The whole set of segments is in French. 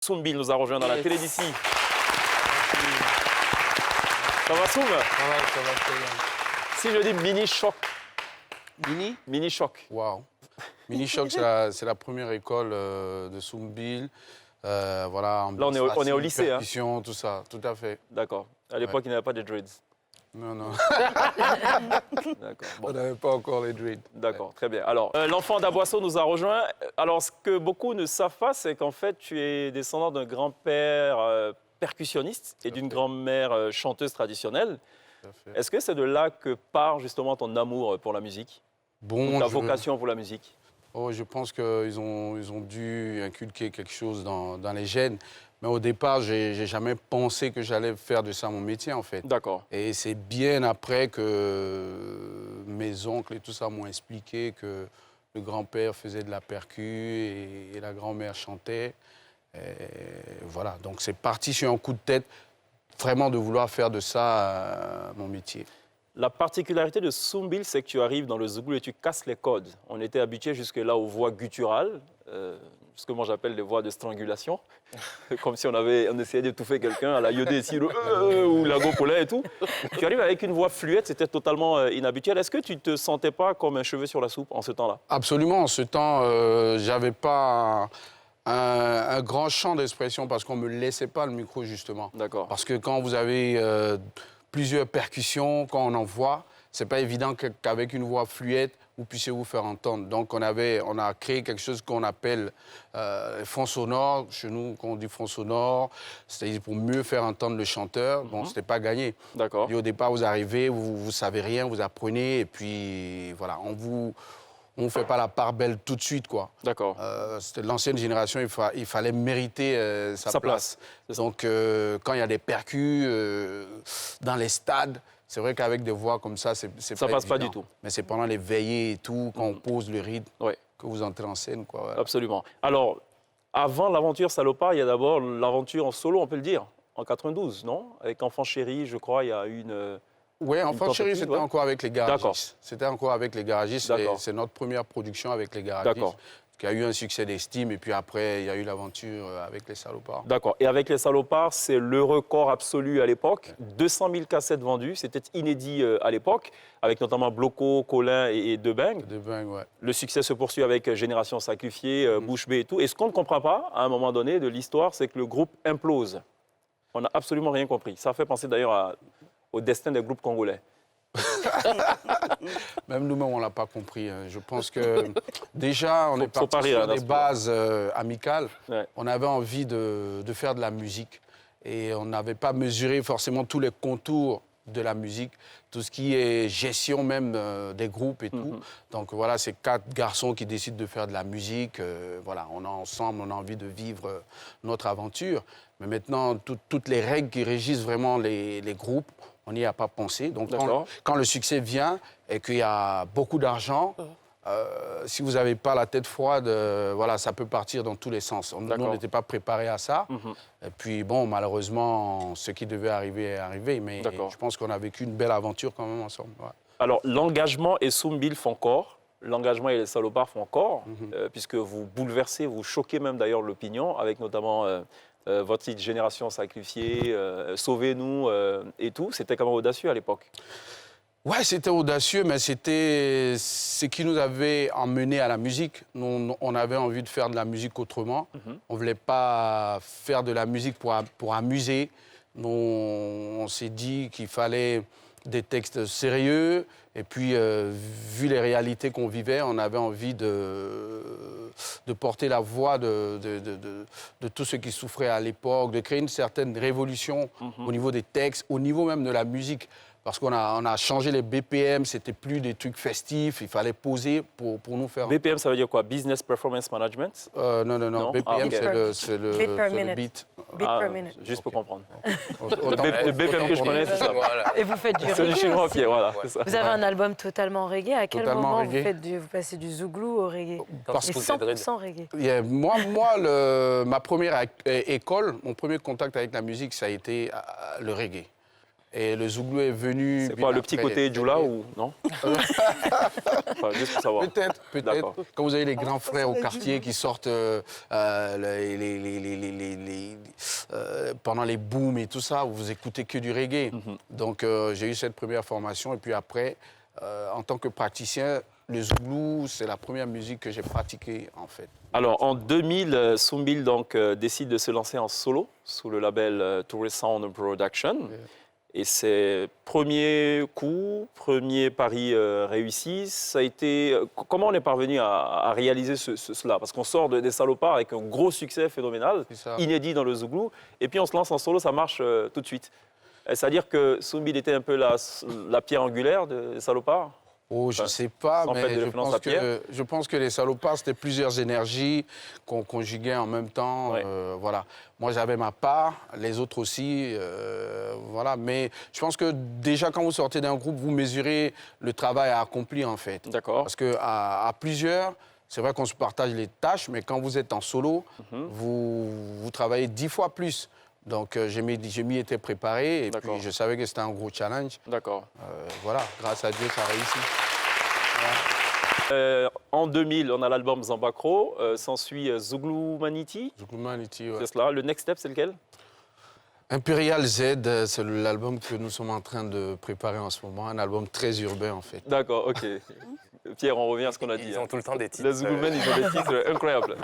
Soumbil nous a rejoint dans la télé d'ici. Ça va, Soum? Ça va très bien. Si je dis mini choc. Mini? Mini choc. Waouh. Mini Choc, c'est la première école de Soumbil. Voilà, Là, on est au lycée, percussion, tout ça, tout à fait. D'accord. À l'époque, il n'y avait pas de dreads. Non, non. D'accord. On Bon. n'avait pas encore les dreads. D'accord, très bien. Alors, l'enfant d'Aboisseau nous a rejoint. Alors, ce que beaucoup ne savent pas, c'est qu'en fait, tu es descendant d'un grand-père percussionniste et d'une grand-mère chanteuse traditionnelle. Tout à fait. Est-ce que c'est de là que part justement ton amour pour la musique, Bon, ta vocation pour la musique? Oh, je pense qu'ils ont dû inculquer quelque chose dans les gènes. Mais au départ, j'ai jamais pensé que j'allais faire de ça mon métier, en fait. D'accord. Et c'est bien après que mes oncles et tout ça m'ont expliqué que le grand-père faisait de la percu et la grand-mère chantait. Et voilà, donc c'est parti sur un coup de tête, vraiment de vouloir faire de ça mon métier. La particularité de Soumbil, c'est que tu arrives dans le Zouglou et tu casses les codes. On était habitué jusque-là aux voix gutturales, ce que moi j'appelle les voix de strangulation, comme si on essayait d'étouffer quelqu'un à la Yodé ici, ou la Gopolet et tout. Tu arrives avec une voix fluette, c'était totalement inhabituel. Est-ce que tu ne te sentais pas comme un cheveu sur la soupe en ce temps-là? Absolument, en ce temps, j'avais pas un grand champ d'expression parce qu'on ne me laissait pas le micro, justement. D'accord. Parce que quand vous avez plusieurs percussions, quand on en voit, c'est pas évident qu'avec une voix fluette, vous puissiez vous faire entendre. Donc, on a créé quelque chose qu'on appelle fond sonore. Chez nous, quand on dit fond sonore, c'est-à-dire pour mieux faire entendre le chanteur. Bon, c'était pas gagné. D'accord. Et au départ, vous arrivez, vous savez rien, vous apprenez, et puis voilà, on vous fait pas la part belle tout de suite, quoi. D'accord. C'était l'ancienne génération, il fallait mériter sa place. Donc, quand il y a des percus dans les stades, c'est vrai qu'avec des voix comme ça, c'est Ça pas passe pas évident. du tout. Mais c'est pendant les veillées et tout, quand on pose le rythme, Ouais. que vous entrez en scène, quoi. Voilà. Absolument. Alors, avant l'aventure Salopard, il y a d'abord l'aventure en solo, on peut le dire, en 92, non? Avec Enfant Chéri, je crois, il y a eu une... Oui, Enfant Chéri, c'était encore avec les D'accord. garagistes. C'était encore avec les garagistes. D'accord. C'est notre première production avec les garagistes. D'accord. Qui a eu un succès d'estime. Et puis après, il y a eu l'aventure avec les Salopards. D'accord. Et avec les Salopards, c'est le record absolu à l'époque. 200 000 cassettes vendues. C'était inédit à l'époque, avec notamment Bloco, Colin et Debeng. Debeng, ouais. Le succès se poursuit avec Génération Sacrifiée, Bouche Bée et tout. Et ce qu'on ne comprend pas, à un moment donné de l'histoire, c'est que le groupe implose. On n'a absolument rien compris. Ça fait penser d'ailleurs au destin des groupes congolais. Même nous-mêmes, on ne l'a pas compris. Je pense que déjà, on est parti rire, sur des bases amicales. Ouais. On avait envie de faire de la musique. Et on n'avait pas mesuré forcément tous les contours de la musique, tout ce qui est gestion même des groupes et tout. Donc voilà, c'est 4 garçons qui décident de faire de la musique. Voilà, on est ensemble, on a envie de vivre notre aventure. Mais maintenant, toutes les règles qui régissent vraiment les groupes, on n'y a pas pensé. Donc quand le succès vient et qu'il y a beaucoup d'argent, si vous n'avez pas la tête froide, voilà, ça peut partir dans tous les sens. Nous, on n'était pas préparés à ça. Et puis, bon, malheureusement, ce qui devait arriver est arrivé. Mais je pense qu'on a vécu une belle aventure quand même ensemble. Ouais. Alors, l'engagement et Soumbil font corps. L'engagement et les Salopards font corps, puisque vous bouleversez, vous choquez même d'ailleurs l'opinion, avec notamment votre titre Génération Sacrifiée, Sauvez-nous et tout. C'était quand même audacieux à l'époque. Ouais, c'était audacieux, mais c'était ce qui nous avait emmenés à la musique. Nous, on avait envie de faire de la musique autrement. On ne voulait pas faire de la musique pour amuser. Nous, on s'est dit qu'il fallait des textes sérieux. Et puis, vu les réalités qu'on vivait, on avait envie de porter la voix de tous ceux qui souffraient à l'époque, de créer une certaine révolution au niveau des textes, au niveau même de la musique. Parce qu'on a changé les BPM, c'était plus des trucs festifs, il fallait poser pour nous faire... BPM, ça veut dire quoi? Business Performance Management? Non. BPM, c'est le beat. Beat per minute. Juste pour comprendre. Le BPM que je connais, c'est ça. Et vous faites du C'est du reggae chinois aussi. pied, voilà. C'est ça. Vous avez un album totalement reggae. À quel Totalement moment reggae. vous passez du zouglou au reggae? Parce Et que 100% reggae. Moi, ma première école, mon premier contact avec la musique, ça a été le reggae. Et le Zouglou est venu... C'est bien quoi, le petit après. côté Djoula ou non? Enfin, juste pour savoir. Peut-être. D'accord. Quand vous avez les grands frères au quartier qui sortent pendant les booms et tout ça, vous écoutez que du reggae. Donc j'ai eu cette première formation et puis après, en tant que praticien, le Zouglou, c'est la première musique que j'ai pratiquée en fait. Alors, en 2000, Soumbil donc, décide de se lancer en solo sous le label Tourist Sound Production. Et c'est premier coup, premier pari réussi. Ça a été... Comment on est parvenu à réaliser cela? Parce qu'on sort des Salopards avec un gros succès phénoménal, inédit dans le Zouglou, et puis on se lance en solo, ça marche tout de suite. C'est-à-dire que Soumbil était un peu la pierre angulaire des Salopards? Oh, je ne sais pas, sans mais faire de référence à Pierre. je pense que les Salopards, c'était plusieurs énergies qu'on conjuguait en même temps. Ouais. Voilà. Moi, j'avais ma part, les autres aussi. Voilà. Mais je pense que déjà, quand vous sortez d'un groupe, vous mesurez le travail à accomplir, en fait. D'accord. Parce qu'à plusieurs, c'est vrai qu'on se partage les tâches, mais quand vous êtes en solo, vous travaillez 10 fois plus. Donc, je m'y étais préparé et puis je savais que c'était un gros challenge. D'accord. Voilà, grâce à Dieu, ça a réussi. Voilà. En 2000, on a l'album Zambakro. S'ensuit Zouglou Maniti. Zouglou Maniti, ouais. C'est cela. Le next step, c'est lequel? Imperial Z, c'est l'album que nous sommes en train de préparer en ce moment. Un album très urbain, en fait. D'accord, ok. Pierre, on revient à ce qu'on a dit. Ils ont tout le temps des titres. Les Zougloumen, ils ont des titres incroyables.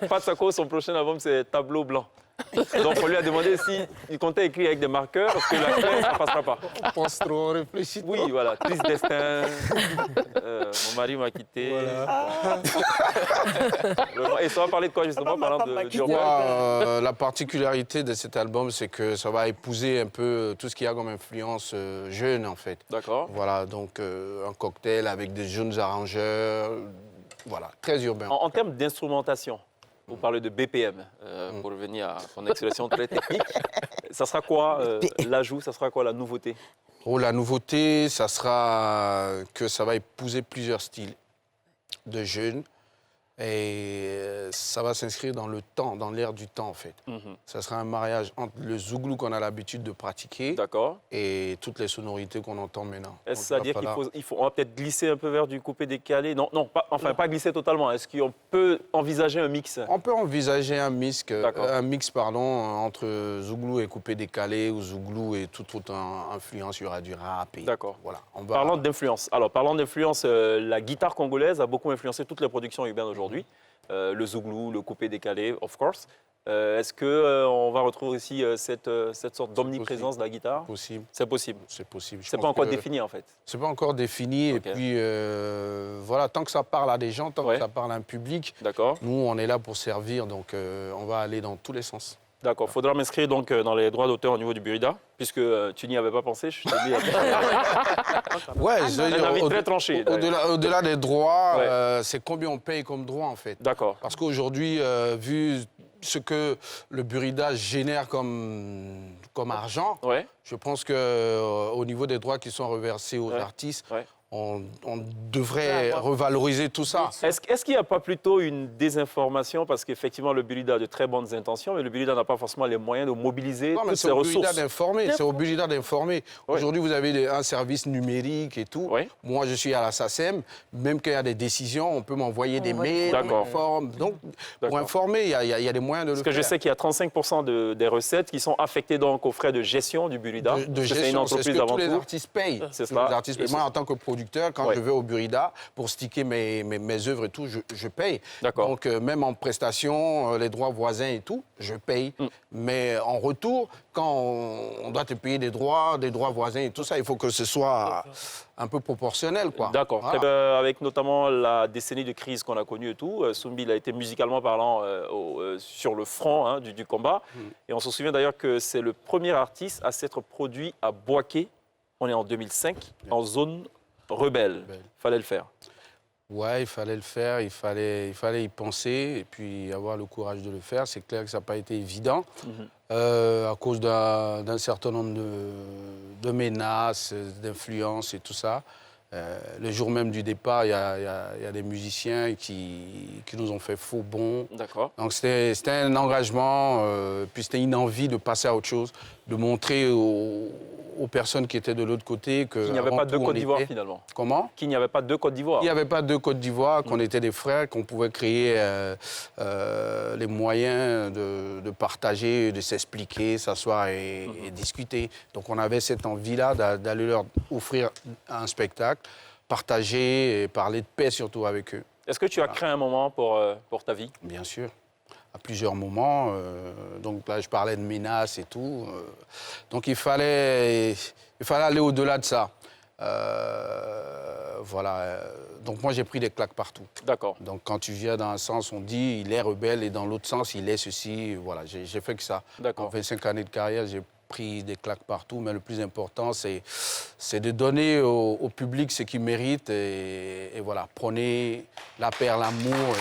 Patsako, son prochain album, c'est Tableau blanc. Donc, on lui a demandé s'il comptait écrire avec des marqueurs, parce que la clé, ça ne passera pas. On pense trop, on réfléchit trop. Oui, voilà. Triste destin. Mon mari m'a quitté. Voilà. Et ça va parler de quoi, justement, parlant du Moi, la particularité de cet album, c'est que ça va épouser un peu tout ce qu'il y a comme influence jeune, en fait. D'accord. Voilà, donc un cocktail avec des jeunes arrangeurs. Voilà, très urbain. En termes d'instrumentation, vous parlez de BPM, pour revenir à ton expression très technique. Ça sera quoi l'ajout, ça sera quoi la nouveauté? Oh, la nouveauté, ça sera que ça va épouser plusieurs styles de jeunes et ça va s'inscrire dans le temps, dans l'air du temps en fait. Ça sera un mariage entre le Zouglou qu'on a l'habitude de pratiquer et toutes les sonorités qu'on entend maintenant. C'est-à-dire qu'on va peut-être glisser un peu vers du coupé-décalé? Non, pas glisser totalement. Est-ce qu'on peut envisager un mix? On peut envisager un mix entre Zouglou et coupé-décalé ou Zouglou et toute autre influence. Il y aura du rap. D'accord. Voilà, Parlant d'influence. Alors, parlant d'influence, la guitare congolaise a beaucoup influencé toutes les productions urbaines aujourd'hui. Le Zouglou, le coupé-décalé, of course. Est-ce qu'on va retrouver aussi cette sorte d'omniprésence de la guitare? Possible. C'est possible. C'est possible. C'est pas encore défini, en fait. C'est pas encore défini. Et puis, voilà, tant que ça parle à des gens, tant que ça parle à un public, nous, on est là pour servir. Donc, on va aller dans tous les sens. D'accord. Il faudra m'inscrire donc dans les droits d'auteur au niveau du Burida, puisque tu n'y avais pas pensé. Je t'ai dit. Ouais, un avis très tranché. Au-delà des droits, c'est combien on paye comme droit, en fait. D'accord. Parce qu'aujourd'hui, vu ce que le Burida génère comme argent, je pense qu'au niveau des droits qui sont reversés aux artistes, on devrait revaloriser tout ça. Est-ce qu'il n'y a pas plutôt une désinformation? Parce qu'effectivement, le Burida a de très bonnes intentions, mais le Burida n'a pas forcément les moyens de mobiliser toutes ses ressources. C'est au Burida d'informer. Aujourd'hui, vous avez un service numérique et tout. Moi, je suis à la SACEM. Même quand il y a des décisions, on peut m'envoyer des mails. Donc, pour informer, il y a des moyens de le faire. Parce que je sais qu'il y a 35% des recettes qui sont affectées donc aux frais de gestion du Burida. C'est une entreprise avant tout. Tous les artistes payent. C'est ça. Moi, en tant que producteur, quand je vais au Burida pour sticker mes œuvres et tout, je paye. Donc, même en prestation, les droits voisins et tout, je paye. Mais en retour, quand on doit te payer des droits voisins et tout ça, il faut que ce soit un peu proportionnel, quoi. D'accord. Voilà. Avec notamment la décennie de crise qu'on a connue et tout, Soumbil a été musicalement parlant sur le front du combat. Et on se souvient d'ailleurs que c'est le premier artiste à s'être produit à Boaké. On est en 2005, en zone rebelle. Il fallait le faire. Ouais, il fallait le faire, il fallait y penser et puis avoir le courage de le faire. C'est clair que ça n'a pas été évident à cause d'un certain nombre de menaces, d'influences et tout ça. Le jour même du départ, il y a des musiciens qui nous ont fait faux bond. D'accord. Donc c'était un engagement, puis c'était une envie de passer à autre chose, de montrer aux aux personnes qui étaient de l'autre côté que... Qu'il n'y avait avant pas deux tout, on Côte d'Ivoire, était- finalement. Comment? Qu'il n'y avait pas deux Côte d'Ivoire. Il n'y avait pas deux Côte d'Ivoire, qu'on était des frères, qu'on pouvait créer les moyens de partager, de s'expliquer, s'asseoir et discuter. Donc on avait cette envie-là d'aller leur offrir un spectacle, partager et parler de paix surtout avec eux. Est-ce que tu as créé un moment pour ta vie? Bien sûr, à plusieurs moments. Donc là, je parlais de menaces et tout. Donc il fallait aller au-delà de ça. Voilà. Donc moi, j'ai pris des claques partout. D'accord. Donc quand tu viens dans un sens, on dit il est rebelle et dans l'autre sens, il est ceci. Voilà, j'ai fait que ça. D'accord. En 25 années de carrière, j'ai pris des claques partout, mais le plus important, c'est de donner au public ce qu'il mérite et voilà, prenez la paix, l'amour.